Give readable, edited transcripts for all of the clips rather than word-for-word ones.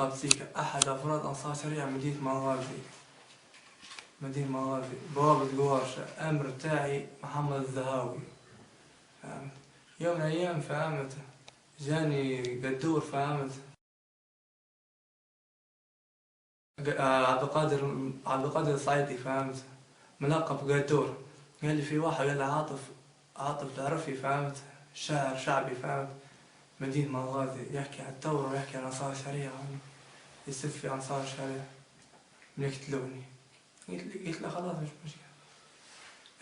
لقب سيكا أحد أفراد أنصار شريعة مدينة مغازي بوابة قوارشة. أمر تاعي محمد الزهاوي. فهمت؟ يوم من الأيام فهمت جاني قدور فهمت عبد القادر الصعيدي فهمت ملقب قدور. قال لي في واحد قال عاطف تعرفي فهمت شاعر شعبي فهمت مدينة مغازي يحكي عن الثورة ويحكي عن أنصار الشريعة يسب في أنصار الشريعة من يقتلوني. قلت له خلاص مش مشكلة.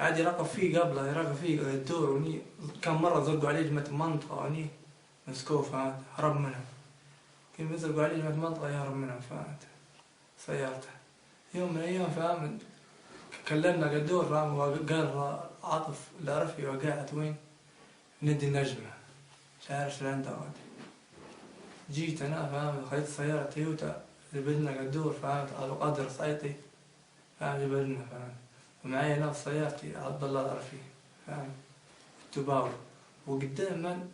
عادي يراقب فيه قبله يراقب فيه الدور وني كم مرة زرقوا عليه جمة منطقة وني مسكوه فهمت هرب منهم. كيف يزرقوا عليه جمة منطقة يهرب منهم فهمت سيارته. يوم من الأيام فهمت كلمنا قدور فهمت وقال عاطف العرفي وقاعد وين ندي النجمة شعر شلندر. جيت أنا فهمت خذيت سيارة تويوتا جبدنا قدور فهمت عبد القادر الصعيدي فهمت جبدنا فهمت ومعي أنا في سيارتي عبد الله العرفي فهمت التباوي وقدام من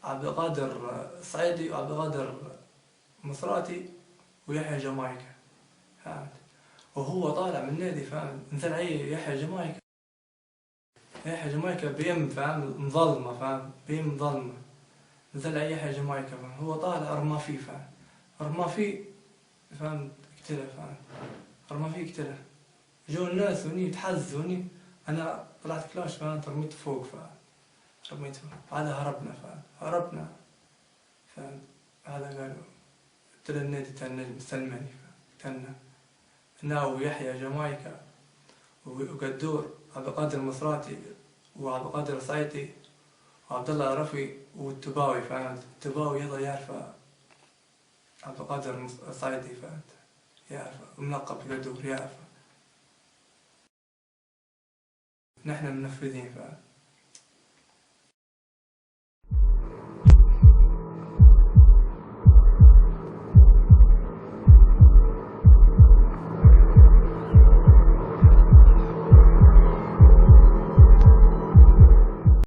عبد القادر الصعيدي وعبد القادر مصراتي ويحيى جمايكا فهمت. وهو طالع من النادي فهمت نزل عليه يحيى جمايكا بيم فهمت مظلمة فهمت بيم مظلمة نزل عليه يحيى جمايكا فهمت هو طالع رمى فيه فهمت رمى فيه فهمت اقتله فهمت رمى فيه اقتله. جو الناس وني تحزوني انا طلعت كلاش فهمت رميت فوق فهمت رميت فوق بعدها هربنا فهمت. هذا قالوا قلت النادي تاع النجم سلماني فهمت انا ويحيى جمايكا وقدور عبد القادر المصراتي وعبد القادر الصعيدي وعبد الله العرفي والتباوي فهمت. التباوي يلا يعرف عبد القادر الصعيدي فهمت يعرف ملقب قدور يعرف. نحن منفذين فهمت.